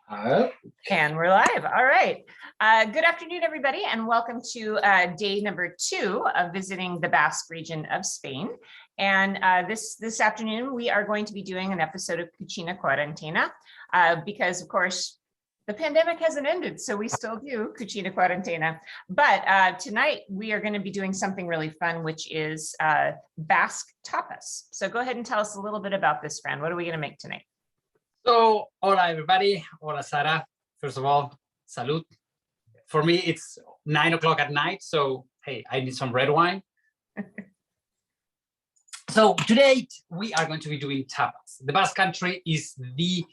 And we're live. All right. Good afternoon, everybody, and welcome to day number 2 of visiting the Basque region of Spain. And this afternoon, we are going to be doing an episode of Cucina Quarantena because, of course, the pandemic hasn't ended, so we still do Cucina Quarantena. But tonight, we are going to be doing something really fun, which is Basque Tapas. So go ahead and tell us a little bit about this, Fran. What are we going to make tonight? So, hola everybody, hola Sara. First of all, salud. For me, it's 9 o'clock at night, so hey, I need some red wine. So today we are going to be doing tapas. The Basque country is the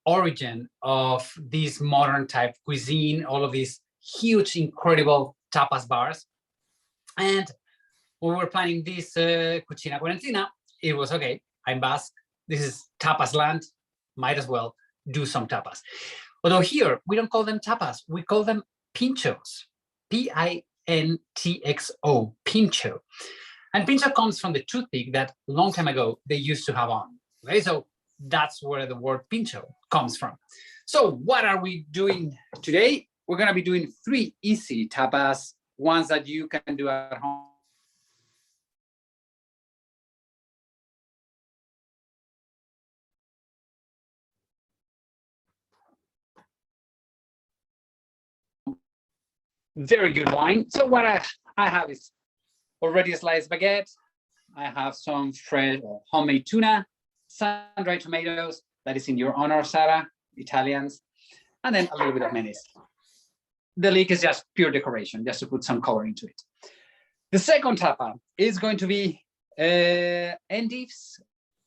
origin of this modern type cuisine, all of these huge, incredible tapas bars. And when we were planning this Cucina Quarantena, it was okay, I'm Basque, this is tapas land, might as well do some tapas. Although here, we don't call them tapas, we call them Pintxos, P-I-N-T-X-O, Pintxo. And Pintxo comes from the toothpick that a long time ago they used to have on, okay? So that's where the word Pintxo comes from. So what are we doing today? We're gonna be doing 3 easy tapas, ones that you can do at home. Very good wine. So what I have is already sliced baguette. I have some fresh or homemade tuna, sun-dried tomatoes, that is in your honor, Sara, Italians, and then a little bit of mayonnaise. The leek is just pure decoration, just to put some color into it. The second tapa is going to be endives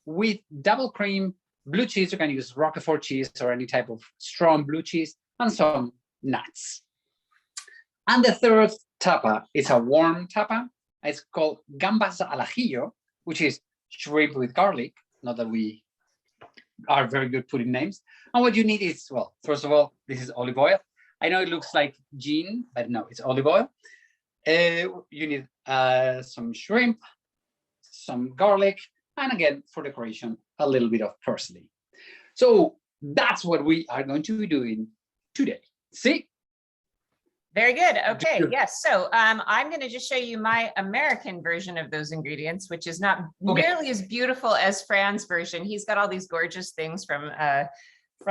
with double cream, blue cheese. You can use Roquefort cheese or any type of strong blue cheese, and some nuts. And the third tapa is a warm tapa. It's called gambas al ajillo, which is shrimp with garlic. Not that we are very good putting names. And what you need is, well, first of all, this is olive oil. I know it looks like gin, but no, it's olive oil. You need some shrimp, some garlic, and again, for decoration, a little bit of parsley. So that's what we are going to be doing today. See? Very good. Okay. Yes. So I'm going to just show you my American version of those ingredients, which is not nearly as beautiful as Fran's version. He's got all these gorgeous things from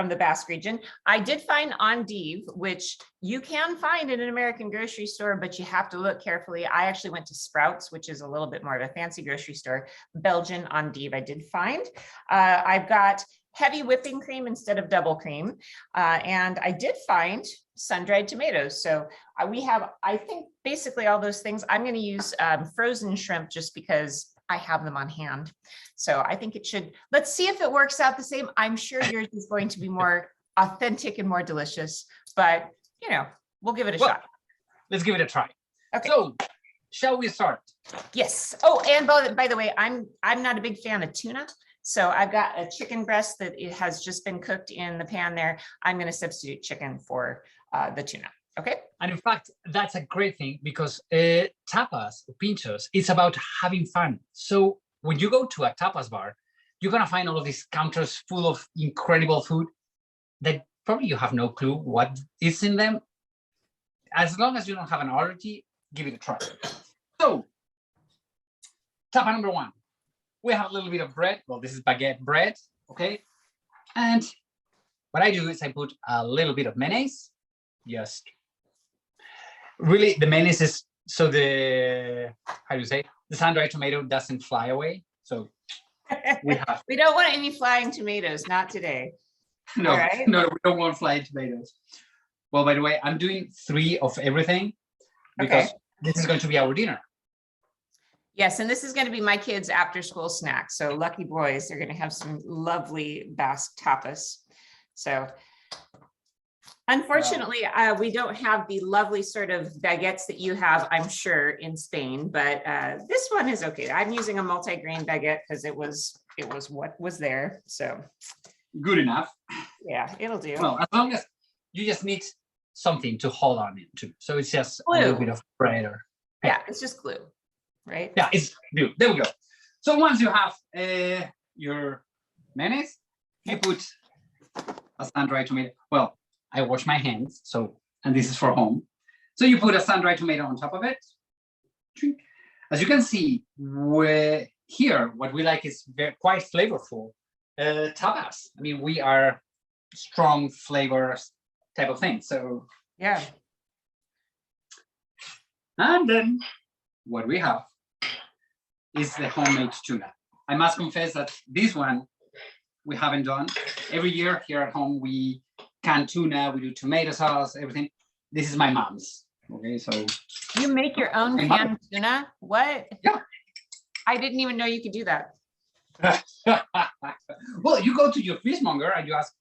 the Basque region. I did find endive, which you can find in an American grocery store, but you have to look carefully. I actually went to Sprouts, which is a little bit more of a fancy grocery store. Belgian endive I did find. I've got heavy whipping cream instead of double cream. And I did find sun-dried tomatoes. So we have, I think, basically all those things. I'm going to use frozen shrimp just because I have them on hand. So I think it should, let's see if it works out the same. I'm sure yours is going to be more authentic and more delicious, but you know, we'll give it a shot. Let's give it a try. Okay. So shall we start? Yes. Oh, and by the way, I'm not a big fan of tuna. So I've got a chicken breast that it has just been cooked in the pan there. I'm going to substitute chicken for the tuna. Okay. And in fact, that's a great thing because tapas, Pintxos, it's about having fun. So when you go to a tapas bar, you're going to find all of these counters full of incredible food that probably you have no clue what is in them. As long as you don't have an allergy, give it a try. So, tapa number 1. We have a little bit of bread. Well, this is baguette bread, okay? And what I do is I put a little bit of mayonnaise. Just really, the mayonnaise is so the, how do you say, the sun-dried tomato doesn't fly away. So we don't want any flying tomatoes, not today. No, right? No, we don't want flying tomatoes. Well, by the way, I'm doing 3 of everything because this is going to be our dinner. Yes, and this is going to be my kids' after-school snack. So lucky boys, they're going to have some lovely Basque tapas. So unfortunately, we don't have the lovely sort of baguettes that you have, I'm sure, in Spain, but this one is okay. I'm using a multi-grain baguette because it was what was there. So good enough. Yeah, it'll do. Well, as long as you just need something to hold on into. So it's just glue. A little bit of bread or yeah, it's just glue, right? Yeah, it's glue. There we go. So once you have your mayonnaise, you put a sun-dried tomato. Well, I wash my hands, so, and this is for home. So you put a sun-dried tomato on top of it. As you can see, here, what we like is quite flavorful tapas. I mean, we are strong flavors type of thing. So yeah. And then what we have is the homemade tuna. I must confess that this one we haven't done. Every year here at home, we can tuna, we do tomato sauce, everything. This is my mom's. Okay, so. You make your own canned tuna? What? Yeah. I didn't even know you could do that. Well, you go to your fishmonger and you ask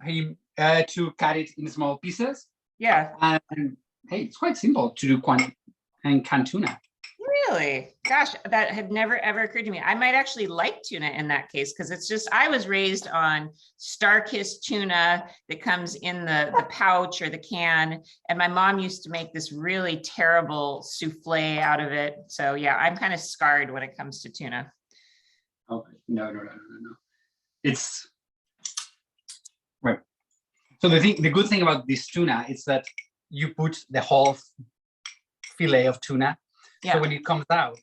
him to cut it in small pieces. Yeah. And hey, it's quite simple to do canned tuna. Really? Gosh, that had never ever occurred to me. I might actually like tuna in that case, because it's just, I was raised on Star-Kissed tuna that comes in the pouch or the can. And my mom used to make this really terrible souffle out of it. So yeah, I'm kind of scarred when it comes to tuna. Oh, no. It's right. So the good thing about this tuna is that you put the whole fillet of tuna. Yeah. So when it comes out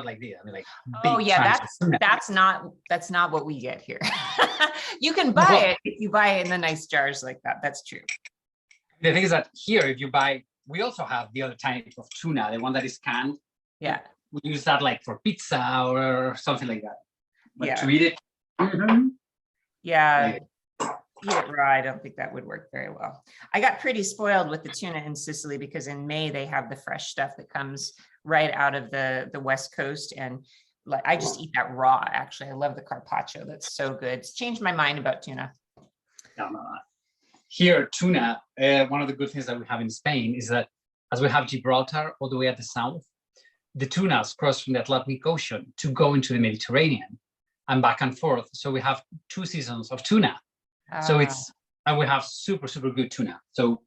like this. I mean, like, oh yeah, that's not what we get here. You can buy it if you buy it in the nice jars like that. That's true. The thing is that here, if you buy, we also have the other type of tuna, the one that is canned. Yeah. We use that like for pizza or something like that. But yeah. to eat it, yeah. Like, eat it raw, I don't think that would work very well. I got pretty spoiled with the tuna in Sicily because in May they have the fresh stuff that comes right out of the West Coast, and like I just eat that raw. Actually, I love the carpaccio. That's so good. It's changed my mind about tuna. No. Here, tuna. One of the good things that we have in Spain is that as we have Gibraltar all the way at the south, the tunas cross from the Atlantic Ocean to go into the Mediterranean and back and forth. So we have 2 seasons of tuna. So and we have super good tuna. So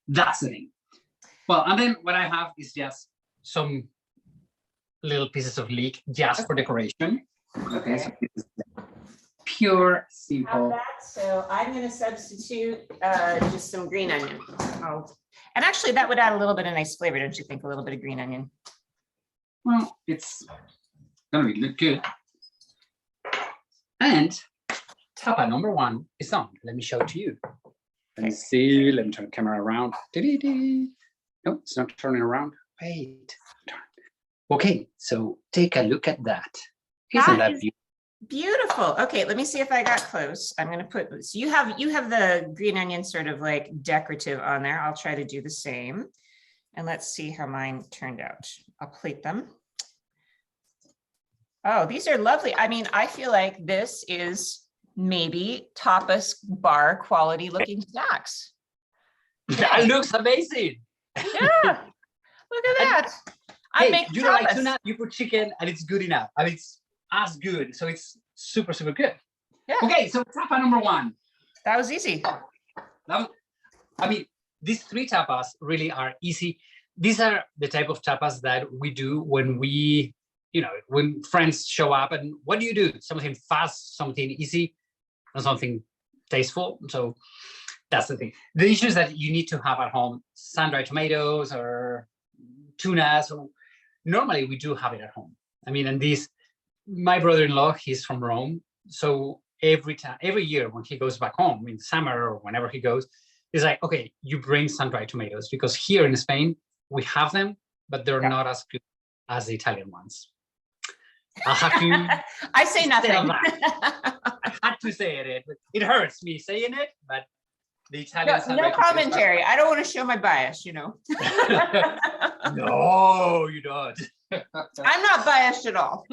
that's the thing. Well, and then what I have is just some little pieces of leek just for decoration. Okay. So this is pure, simple. So I'm going to substitute just some green onion. And actually that would add a little bit of nice flavor, don't you think? A little bit of green onion. Well, it's gonna look good. And tapa number 1 is on. Let me show it to you. Let me see. Let me turn the camera around. No, it's not turning around. Wait. Okay, so take a look at that. Isn't that beautiful? Beautiful. Okay, let me see if I got close. I'm going to put, so you have the green onion sort of like decorative on there. I'll try to do the same. And let's see how mine turned out. I'll plate them. Oh, these are lovely. I mean, I feel like this is maybe tapas bar quality looking snacks. That looks amazing. Yeah, look at that. I make you tapas. don't like tuna, you put chicken and it's good enough. I mean, it's as good. So it's super good. Yeah. Okay, so tapa number 1. That was easy. I mean, these 3 tapas really are easy. These are the type of tapas that we do when we, when friends show up. And what do you do? Something fast, something easy, and something tasteful. So that's the thing. The issue is that you need to have at home sun-dried tomatoes or tuna. So normally we do have it at home. I mean, and my brother-in-law, he's from Rome. So every year when he goes back home in summer or whenever he goes, he's like, okay, you bring sun-dried tomatoes, because here in Spain, we have them, but they're not as good as the Italian ones. I'll have to. I say nothing. I had to say it. It hurts me saying it, but the Italians. No commentary. I don't want to show my bias, No, you don't. I'm not biased at all.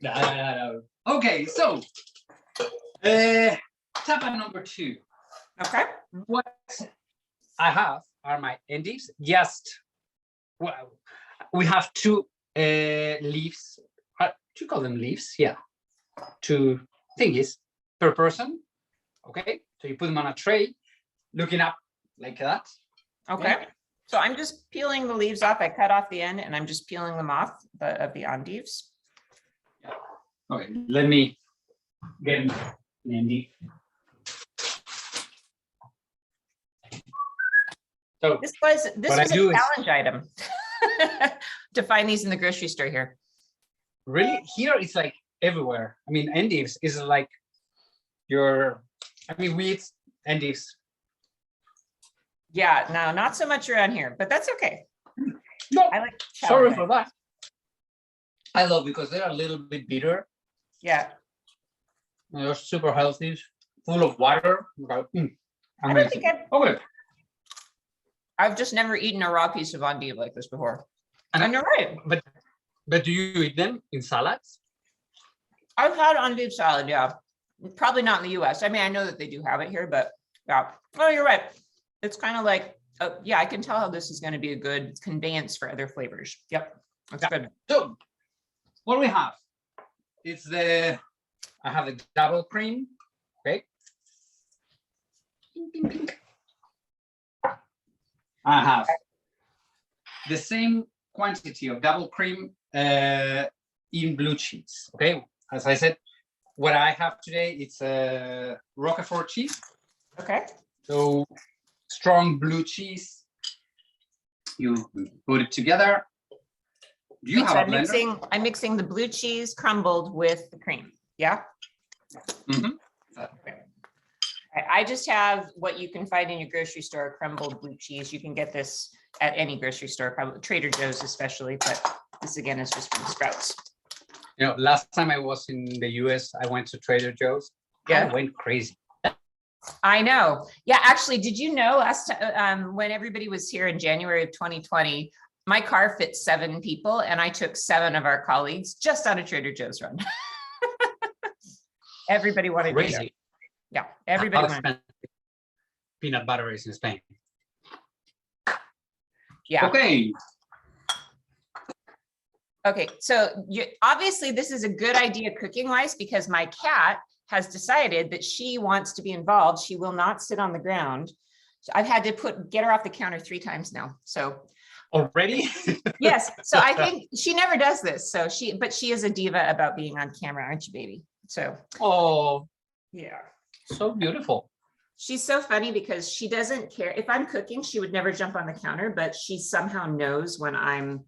No. Okay, so tapa number 2. Okay. What I have are my endives. We have 2 leaves. Do you call them leaves? Yeah. 2 thingies per person. Okay. So you put them on a tray, looking up like that. Okay. So I'm just peeling the leaves off. I cut off the end and I'm just peeling them off of the endives. Yeah. Okay. Let me get an endive. So This was what I a do is challenge item to find these in the grocery store here. really here it's like everywhere. I mean, endives is like we eat endives. Yeah, no, not so much around here, but that's okay. No, I like sorry challenge for that. I love because they're a little bit bitter. Yeah. They're super healthy, full of water. I don't Amazing. think Okay. I've just never eaten a raw piece of endive like this before. And you're right. But do you eat them in salads? I've had endive salad, yeah. Probably not in the US. I mean, I know that they do have it here, but yeah. Oh, you're right. It's kind of like, yeah, I can tell how this is going to be a good conveyance for other flavors. Yep, that's good. So what do we have? I have the double cream, okay? I have the same quantity of double cream in blue cheese, okay? As I said, what I have today, it's a Roquefort cheese. Okay. So strong blue cheese. You put it together. Do you Wait, have so a blender? I'm mixing the blue cheese crumbled with the cream. Yeah. Mhm. Okay. I just have what you can find in your grocery store, crumbled blue cheese. You can get this at any grocery store, probably Trader Joe's especially, but this again is just from Sprouts. You know, last time I was in the US, I went to Trader Joe's. Yeah. I went crazy. I know. Yeah, actually, did you know last time when everybody was here in January of 2020, my car fit 7 people and I took 7 of our colleagues just on a Trader Joe's run. Everybody wanted to be there. Crazy. Yeah, everybody How wanted. expensive peanut butter is in Spain. Yeah. Okay. Okay, so obviously this is a good idea cooking wise because my cat has decided that she wants to be involved. She will not sit on the ground. So I've had to get her off the counter 3 times now. So already? yes. So I think she never does this. So but she is a diva about being on camera, aren't you, baby? So Oh, yeah. so beautiful. She's so funny because she doesn't care. If I'm cooking, she would never jump on the counter, but she somehow knows when I'm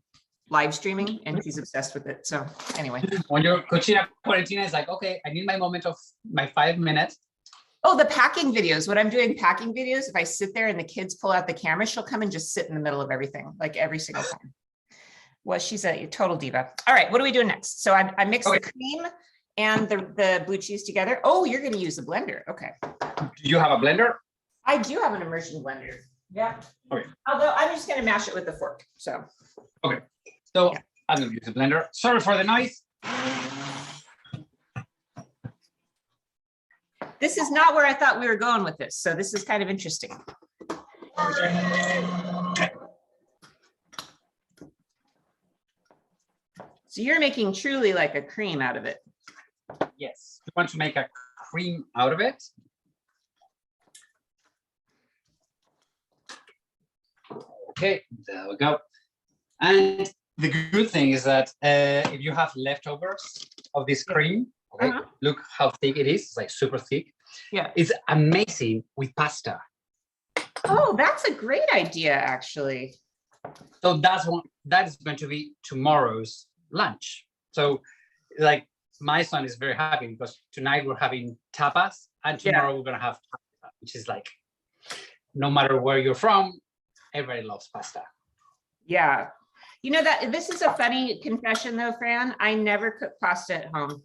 live streaming and she's obsessed with it. So anyway. When your Cucina Quarantena is like, okay, I need my moment of my 5 minutes. Oh, the packing videos. When I'm doing packing videos, if I sit there and the kids pull out the camera, she'll come and just sit in the middle of everything, like every single time. Well, she's a total diva. All right, what do we do next? So I mix the cream and the blue cheese together. Oh, you're going to use a blender. Okay. Do you have a blender? I do have an immersion blender. Yeah. Okay. Although I'm just going to mash it with a fork. So. Okay. So I'm going to use a blender. Sorry for the noise. This is not where I thought we were going with this. So this is kind of interesting. So you're making truly like a cream out of it. Yes. You want to make a cream out of it? Okay, there we go. And the good thing is that if you have leftovers of this cream, okay, look how thick it is. It's like super thick. Yeah. It's amazing with pasta. Oh, that's a great idea, actually. So that is going to be tomorrow's lunch. So like my son is very happy because tonight we're having tapas and tomorrow we're going to have pasta, which is like, no matter where you're from, everybody loves pasta. Yeah. You know that this is a funny confession though, Fran. I never cook pasta at home.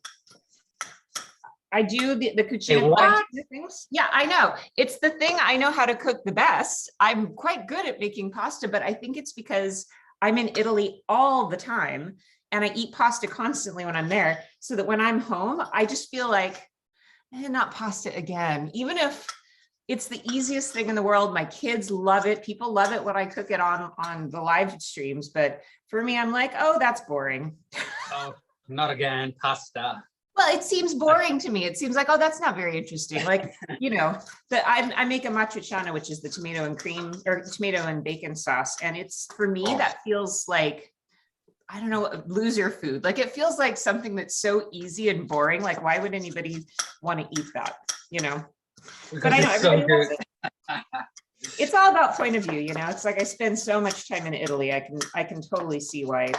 I do the Cucina things. Yeah, I know. It's the thing I know how to cook the best. I'm quite good at making pasta, but I think it's because I'm in Italy all the time and I eat pasta constantly when I'm there. So that when I'm home, I just feel like, not pasta again. Even if it's the easiest thing in the world. My kids love it. People love it when I cook it on the live streams. But for me, I'm like, oh, that's boring. Oh, not again, pasta. Well, it seems boring to me. It seems like, oh, that's not very interesting. Like, you know, I make a matriciana, which is the tomato and cream or tomato and bacon sauce. And it's, for me, that feels like, I don't know, loser food. Like it feels like something that's so easy and boring. Like, why would anybody want to eat that? You know? Because but I know it's so everybody loves good. it. It's all about point of view, you know. It's like I spend so much time in Italy. I can totally see why.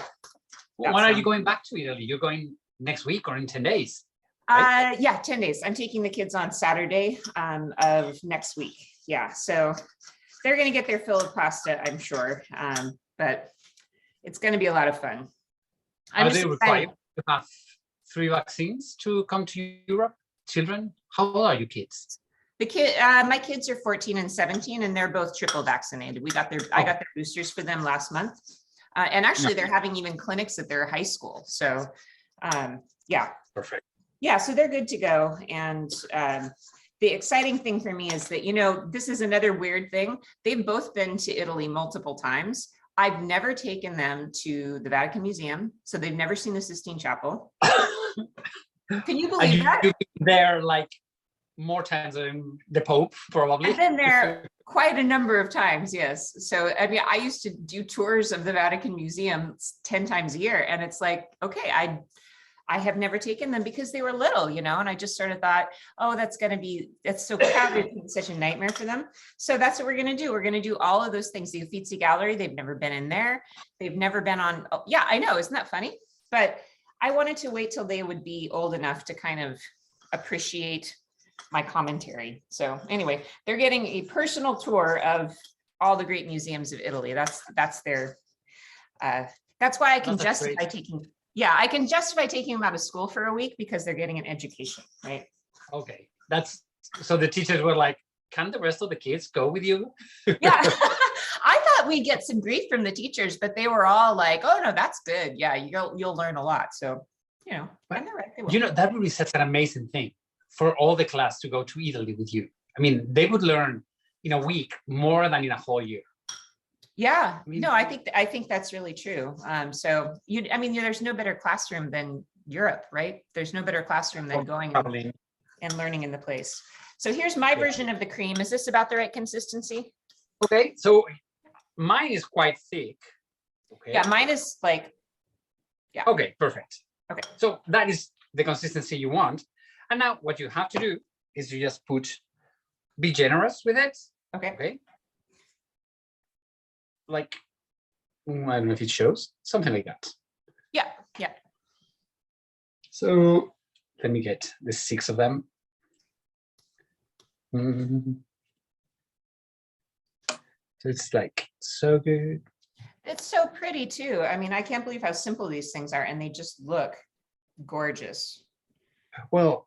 When are you going back to Italy? You're going next week or in 10 days? Right? Yeah, 10 days. I'm taking the kids on Saturday of next week. Yeah, so they're going to get their fill of pasta, I'm sure. But it's going to be a lot of fun. Are they required to have 3 vaccines to come to Europe? Children? How old are your kids? My kids are 14 and 17, and they're both triple vaccinated. I got their boosters for them last month. And actually they're having even clinics at their high school. So yeah. Perfect. Yeah, so they're good to go. And the exciting thing for me is that, you know, this is another weird thing. They've both been to Italy multiple times. I've never taken them to the Vatican Museum. So they've never seen the Sistine Chapel. Can you believe that? You've been there like more times than the Pope, probably. I've been there quite a number of times, yes. So, I mean, I used to do tours of the Vatican Museum 10 times a year. And it's like, okay, I have never taken them because they were little, you know, and I just sort of thought, oh, that's so crowded, it's such a nightmare for them. So that's what we're going to do. We're going to do all of those things. The Uffizi Gallery, they've never been in there. They've never been on, oh, yeah, I know, isn't that funny? But I wanted to wait till they would be old enough to kind of appreciate my commentary. So anyway, they're getting a personal tour of all the great museums of Italy. That's why I can justify taking, I can justify taking them out of school for a week because they're getting an education, right? Okay, so the teachers were like, can the rest of the kids go with you? Yeah, I thought we'd get some grief from the teachers, but they were all like, oh no, that's good. Yeah, you'll learn a lot. So, you know, and they're right, they will. You know, that would be such an amazing thing for all the class to go to Italy with you. I mean, they would learn in a week more than in a whole year. Yeah, no, I think that's really true. So there's no better classroom than Europe, right? There's no better classroom than going and learning in the place. So here's my version of the cream. Is this about the right consistency? Okay, so mine is quite thick. Okay. Yeah, mine is like, yeah. Okay, perfect. Okay. So that is the consistency you want. And now what you have to do is you just be generous with it. Okay. Okay. Like, I don't know if it shows, something like that. Yeah, yeah. So let me get the 6 of them. So it's like so good. It's so pretty too. I mean, I can't believe how simple these things are, and they just look gorgeous. Well,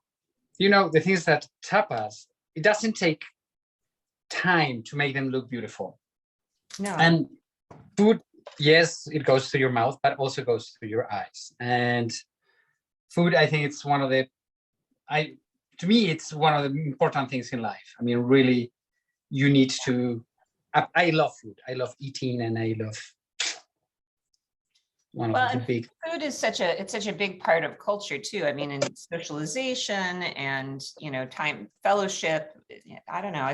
you know, the thing is that tapas, it doesn't take time to make them look beautiful. No. And food, yes, it goes through your mouth, but also goes through your eyes. And food, I think it's one of the, to me, it's one of the important things in life. I mean, really, you need to, I love food. I love eating, and I love one of the big. Food is such a big part of culture too. I mean, in socialization and, you know, time, fellowship. I don't know.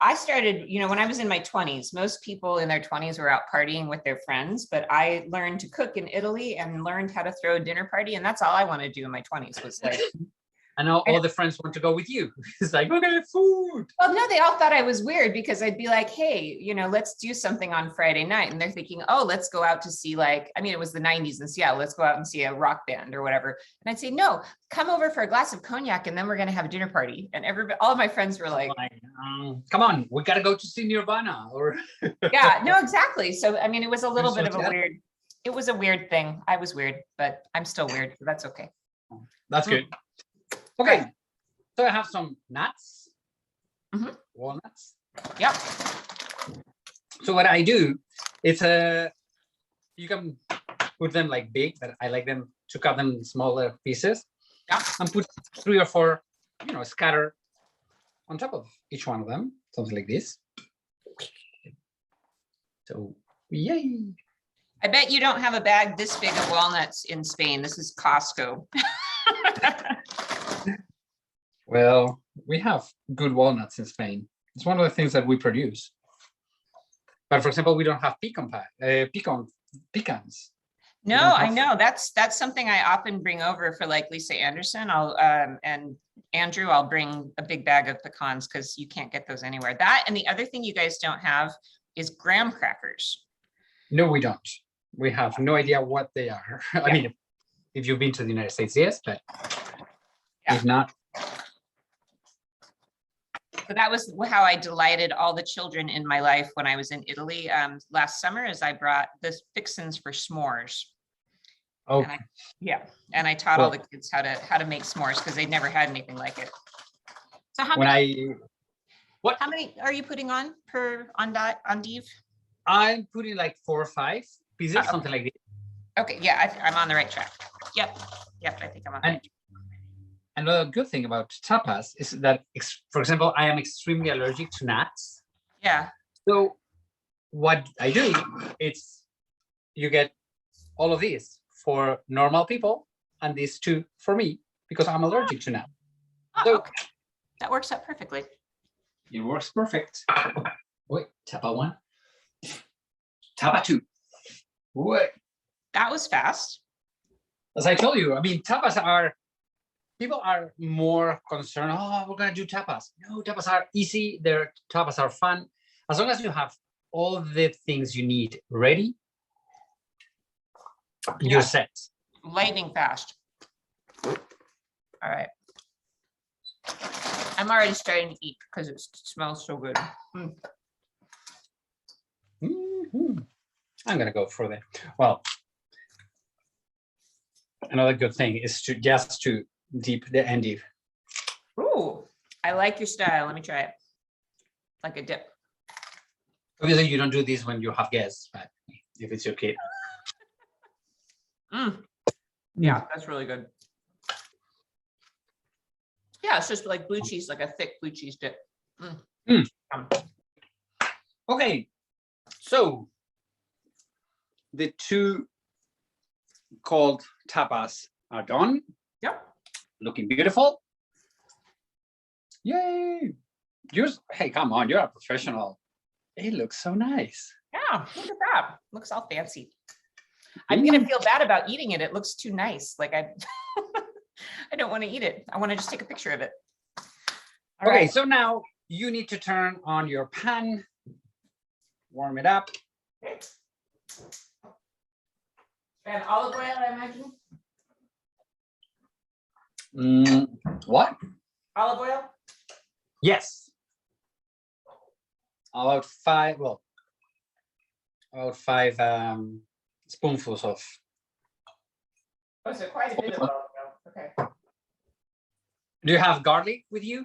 I started, you know, when I was in my 20s, most people in their 20s were out partying with their friends, but I learned to cook in Italy and learned how to throw a dinner party. And that's all I wanted to do in my 20s was like. And all the friends want to go with you. It's like, okay, food. Well, no, they all thought I was weird because I'd be like, hey, you know, let's do something on Friday night. And they're thinking, oh, let's go out to see it was the 90s in Seattle. Let's go out and see a rock band or whatever. And I'd say, no, come over for a glass of cognac and then we're going to have a dinner party. And all of my friends were like, come on, we got to go to see Nirvana. Or yeah, no, exactly. So, I mean, it was a little bit of it was a weird thing. I was weird, but I'm still weird. So that's okay. That's good. Okay, so I have some nuts, walnuts. Yep. So what I do is you can put them like big, but I like them to cut them in smaller pieces. Yeah. And put 3 or 4, you know, scatter on top of each one of them, something like this. So yay! I bet you don't have a bag this big of walnuts in Spain. This is Costco. Well, we have good walnuts in Spain. It's one of the things that we produce. But for example, we don't have pecans. No, don't I have- know that's something I often bring over for like Lisa Anderson. I'll and Andrew, I'll bring a big bag of pecans because you can't get those anywhere. That and the other thing you guys don't have is graham crackers. No, we don't. We have no idea what they are. I mean, if you've been to the United States, yes, but if not, So that was how I delighted all the children in my life when I was in Italy last summer, as I brought the fixins for s'mores. oh, And and I taught all the kids how to make s'mores because they'd never had anything like it. So how many are you putting on on Div? I'm putting like 4 or 5 pieces, something like this. Okay, yeah, I'm on the right track. Yep, I think I'm on. And another good thing about tapas is that, for example, I am extremely allergic to nuts. Yeah. So what I do, it's you get all of these for normal people and these 2 for me because I'm allergic to nuts. So Okay. That works out perfectly. it works perfect. Wait, tapa 1. Tapa 2. Wait. That was fast. As I told you, I mean, people are more concerned, oh, we're gonna do tapas. No, tapas are easy, tapas are fun. As long as you have all the things you need ready, you're set. Lightning fast. All right. I'm already starting to eat because it smells so good. Mhm. I'm gonna go for well, another good thing is to dip the endive. Ooh, I like your style. Let me try it. Like a dip. Obviously, you don't do this when you have guests, but if it's your kid. Yeah, that's really good. Yeah, it's just like blue cheese, like a thick blue cheese dip. Okay, so the 2 called tapas are done. Yep. Looking beautiful. Yay! Hey, come on, you're a professional. It looks so nice. Yeah, look at that. Looks all fancy. I'm gonna feel bad about eating it. It looks too nice. Like I I don't want to eat it. I want to just take a picture of it. All Okay, right. so now you need to turn on your pan, warm it up. And olive oil, I imagine? What? Olive oil? Yes. About 5 spoonfuls of. Oh, so quite a bit of olive oil. Okay. Do you have garlic with you?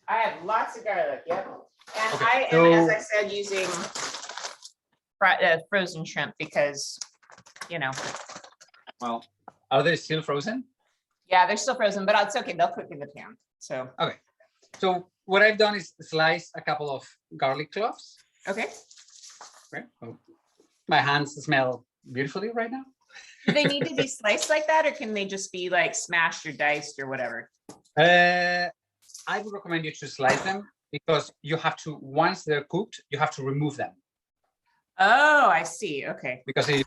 I have lots of garlic, yep. And Okay, I am, as I said, using frozen shrimp because, you know. Well, are they still frozen? Yeah, they're still frozen, but it's okay. They'll cook in the pan. So. Okay. So what I've done is slice a couple of garlic cloves. Okay. Okay. Oh, my hands smell beautifully right now. Do they need to be sliced like that, or can they just be like smashed or diced or whatever? I would recommend you to slice them because you have to, once they're cooked, you have to remove them. Oh, I see. Okay. Because if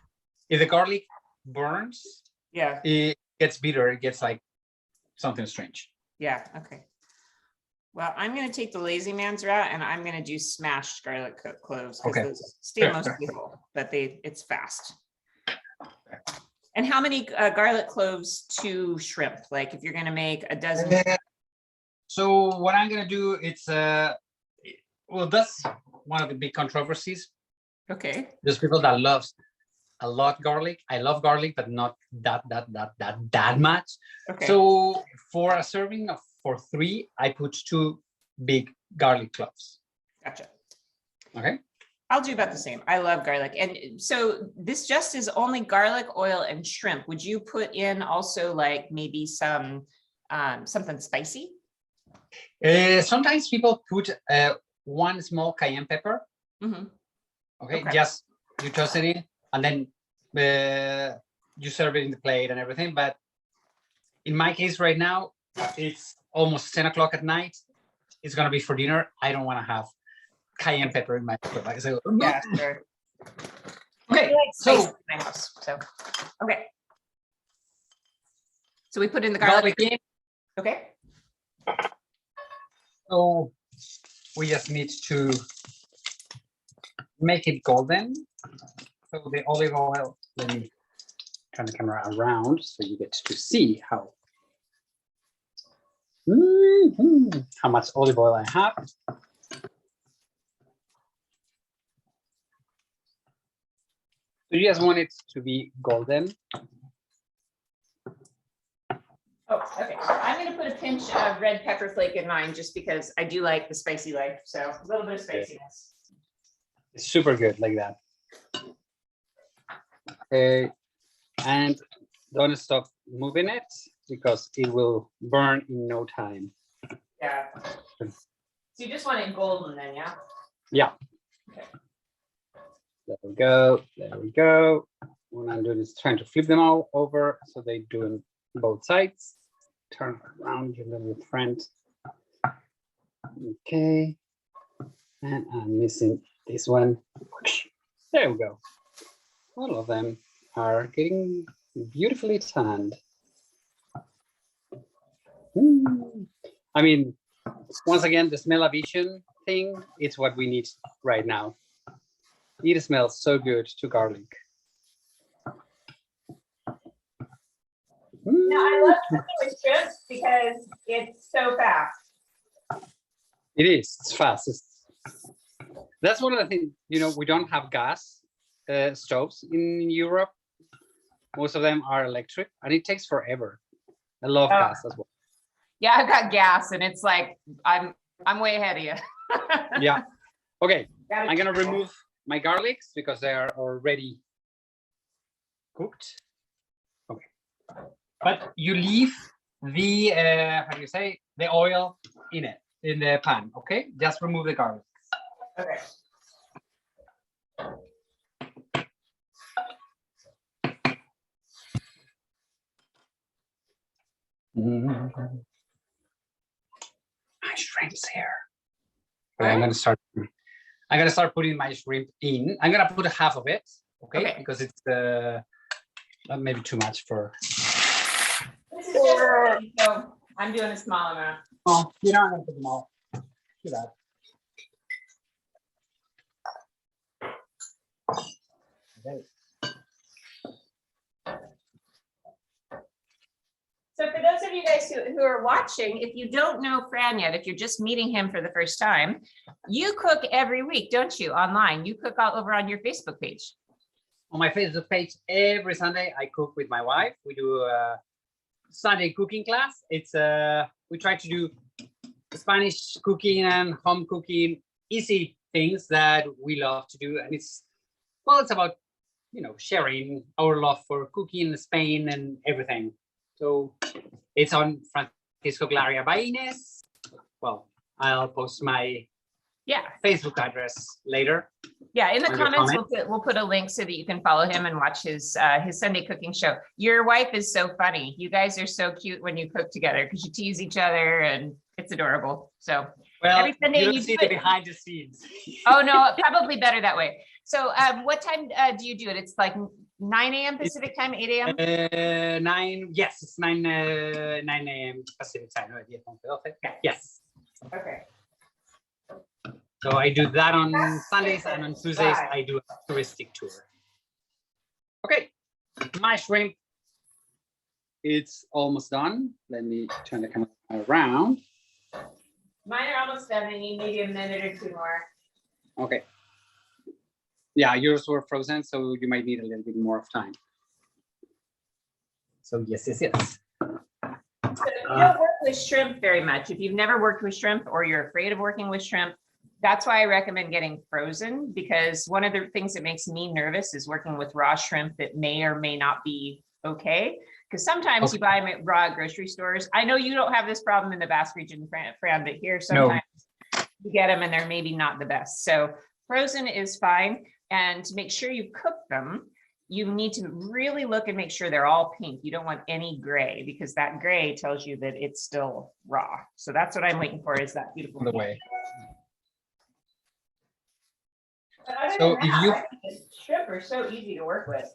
the garlic burns, Yeah. it gets bitter. It gets like something strange. Yeah. Okay. Well, I'm going to take the lazy man's route and I'm going to do smashed garlic cloves because those stay most beautiful, but it's fast. And how many garlic cloves to shrimp? Like if you're going to make a dozen. So what I'm going to do, it's, well, that's one of the big controversies. Okay. There's people that loves a lot garlic. I love garlic, but not that much. Okay. So for a serving for 3, I put 2 big garlic cloves. Gotcha. Okay. I'll do about the same. I love garlic. And so this just is only garlic, oil, and shrimp. Would you put in also like maybe some something spicy? Sometimes people put 1 small cayenne pepper. Mm-hmm. Okay, just you toss it in and then you serve it in the plate and everything. But in my case right now, it's almost 10 o'clock at night. It's gonna be for dinner. I don't want to have cayenne pepper in my food. So, yeah, sure. Okay, I like spice in my house, so Okay. So we put in the garlic. Garlic in. Okay. So we just need to make it golden. So the olive oil, let me turn the camera around so you get to see how much olive oil I have. So you just want it to be golden. Oh, okay. I'm going to put a pinch of red pepper flake in mine just because I do like the spicy life. So a little bit of spiciness. It's super good like that. Okay, and don't stop moving it because it will burn in no time. Yeah. So you just want it golden then, yeah? Yeah. Okay. There we go. There we go. What I'm doing is trying to flip them all over so they do on both sides. Turn around your little friend. Okay. And I'm missing this one. There we go. All of them are getting beautifully tanned. I mean, once again, the smell-o-vision thing is what we need right now. It smells so good to garlic. Now I love cooking with shrimp because it's so fast. It is. It's fast. That's one of the things. You know, we don't have gas stoves in Europe. Most of them are electric, and it takes forever. I love gas as well. Yeah, I've got gas, and it's like I'm way ahead of you. Yeah. Okay. I'm gonna remove my garlics because they are already cooked. Okay. But you leave the how do you say, the oil in the pan. Okay. Just remove the garlic. Okay. My shrimp's here. Okay, I'm gonna start putting my shrimp in. I'm gonna put half of it, okay? Because it's maybe too much for. This is just me, so I'm doing a small amount. Oh, you know, I'm gonna put them all. Do that. Okay. So for those of you guys who are watching, if you don't know Fran yet, if you're just meeting him for the first time, you cook every week, don't you, online? You cook all over on your Facebook page. On my Facebook page, every Sunday, I cook with my wife. We do a Sunday cooking class. It's we try to do Spanish cooking and home cooking, easy things that we love to do. And it's about, you know, sharing our love for cooking in Spain and everything. So it's on Francisco Glaria Baines. Well, I'll post my Facebook address later. Yeah, in the comments we'll put a link so that you can follow him and watch his Sunday cooking show. Your wife is so funny. You guys are so cute when you cook together because you tease each other and it's adorable. So every Sunday you see the behind the scenes. Oh no, probably better that way. So what time do you do it? It's like 9 a.m. Pacific time, 8 a.m. 9. Yes, it's 9 a.m. Pacific time. Yes. Okay. So I do that on Sundays, and on Tuesdays I do a touristic tour. Okay, my shrimp, it's almost done. Let me turn the camera around. Mine are almost done. I need maybe a minute or two more. Okay. Yeah, yours were frozen, so you might need a little bit more of time. So yes. So if you don't work with shrimp very much, if you've never worked with shrimp or you're afraid of working with shrimp, that's why I recommend getting frozen, because one of the things that makes me nervous is working with raw shrimp that may or may not be okay. Because sometimes you buy them at raw grocery stores. I know you don't have this problem in the Basque region, Fran, but here sometimes you get them and they're maybe not the best. So frozen is fine. And to make sure you cook them, you need to really look and make sure they're all pink. You don't want any gray, because that gray tells you that it's still raw. So that's what I'm waiting for, is that beautiful the way. So if you shrimp are so easy to work with.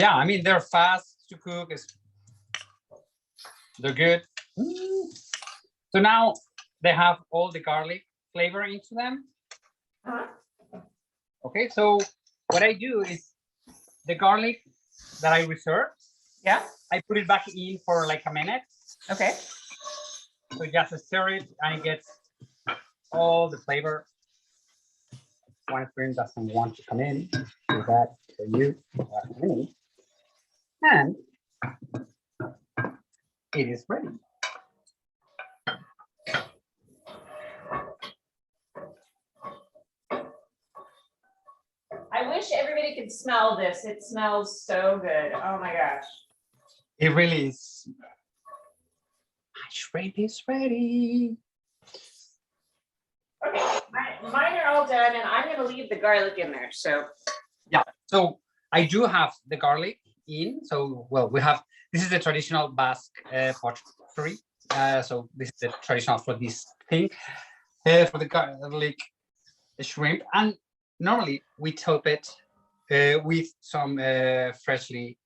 Yeah, I mean, they're fast to cook. They're good. So now they have all the garlic flavor into them. Okay, so what I do is the garlic that I reserved, Yeah. I put it back in for like a minute. Okay. So just stir it and it gets all the flavor. One friend doesn't want to come in. Do that for you. And it is ready. I wish everybody could smell this. It smells so good. Oh my gosh. It really is. My shrimp is ready. Okay, mine are all done, and I'm gonna leave the garlic in there. So yeah, so I do have the garlic in. So well, this is the traditional Basque pottery. So this is the traditional for this thing for the garlic shrimp, and normally we top it with some freshly,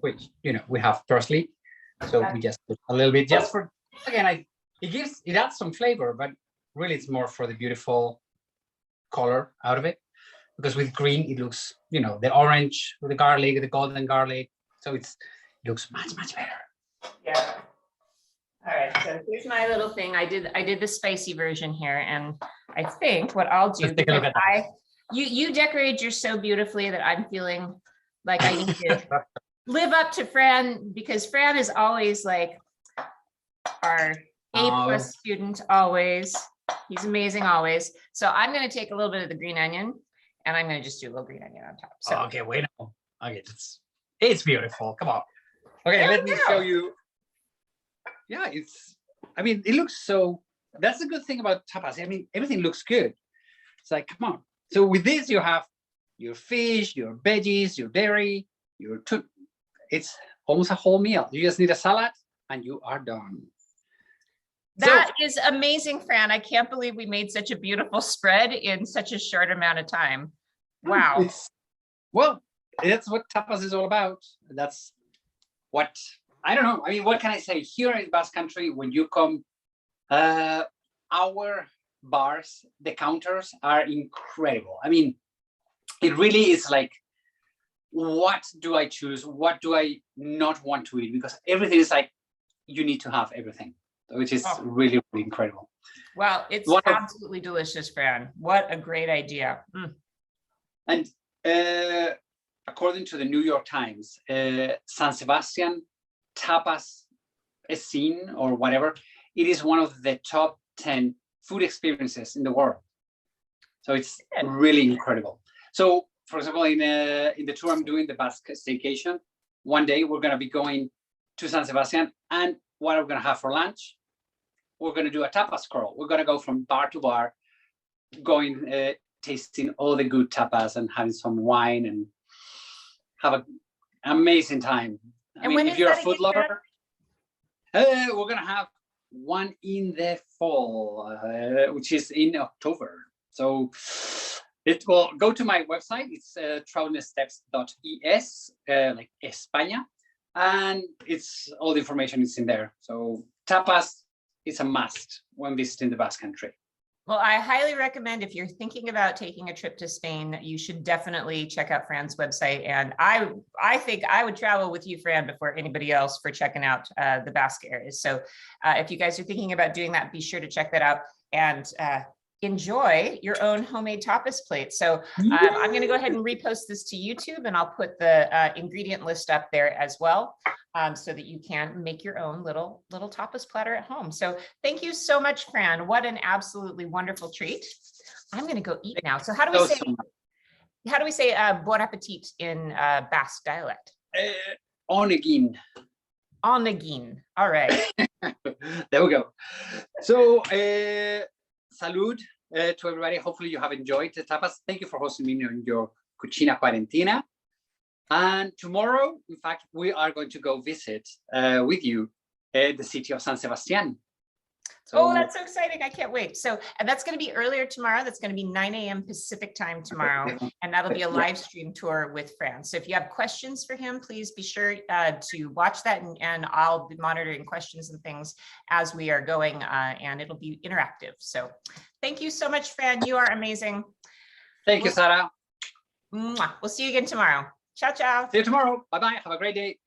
which we have parsley. So we just put a little bit just for again. It adds some flavor, but really it's more for the beautiful color out of it, because with green it looks the orange with the garlic, the golden garlic, so it looks much better. Yeah. All right, so here's my little thing. I did the spicy version here, and I think what I'll do, because you decorated yours so beautifully that I'm feeling like I need to live up to Fran, because Fran is always like our A+ student, always. He's amazing always. So I'm going to take a little bit of the green onion, and I'm going to just do a little green onion on top. So okay, wait. Okay, it's beautiful. Come on. Okay, let me show you. Yeah, it looks so. That's the good thing about tapas. I mean, everything looks good. It's like, come on. So with this, you have your fish, your veggies, your dairy, it's almost a whole meal. You just need a salad, and you are done. That is amazing, Fran. I can't believe we made such a beautiful spread in such a short amount of time. Wow. Well, that's what tapas is all about. That's what, I don't know. I mean, what can I say? Here in Basque Country, when you come, our bars, the counters are incredible. I mean, it really is like, what do I choose? What do I not want to eat? Because everything is like, you need to have everything, which is really incredible. Well, it's absolutely delicious, Fran. What a great idea. And according to the New York Times, San Sebastian tapas scene or whatever, it is one of the top 10 food experiences in the world. So it's really incredible. So, for example, in the tour I'm doing, the Basque Staycation, one day we're going to be going to San Sebastian, and what are we going to have for lunch? We're going to do a tapas crawl. We're going to go from bar to bar, going tasting all the good tapas and having some wine and have an amazing time. I mean, if you're a food lover, we're going to have one in the fall, which is in October. So it will go to my website. It's travelingsteps.es, like España, and it's all the information is in there. So tapas is a must when visiting the Basque Country. Well, I highly recommend, if you're thinking about taking a trip to Spain, you should definitely check out Fran's website. And I think I would travel with you, Fran, before anybody else for checking out the Basque areas. So if you guys are thinking about doing that, be sure to check that out and enjoy your own homemade tapas plate. So I'm going to go ahead and repost this to YouTube, and I'll put the ingredient list up there as well, so that you can make your own little tapas platter at home. So thank you so much, Fran. What an absolutely wonderful treat. I'm going to go eat now. So how do we say bon appetit in Basque dialect? Onegin. Onegin. All right. There we go. So salud to everybody. Hopefully you have enjoyed the tapas. Thank you for hosting me on your Cucina Quarantena. And tomorrow, in fact, we are going to go visit with you the city of San Sebastian. Oh, that's so exciting. I can't wait. So, and that's going to be earlier tomorrow. That's going to be 9 a.m. Pacific time tomorrow. And that'll be a live stream tour with Fran. So if you have questions for him, please be sure to watch that. And I'll be monitoring questions and things as we are going, and it'll be interactive. So thank you so much, Fran. You are amazing. Thank you, Sarah. We'll see you again tomorrow. Ciao, ciao. See you tomorrow. Bye-bye. Have a great day.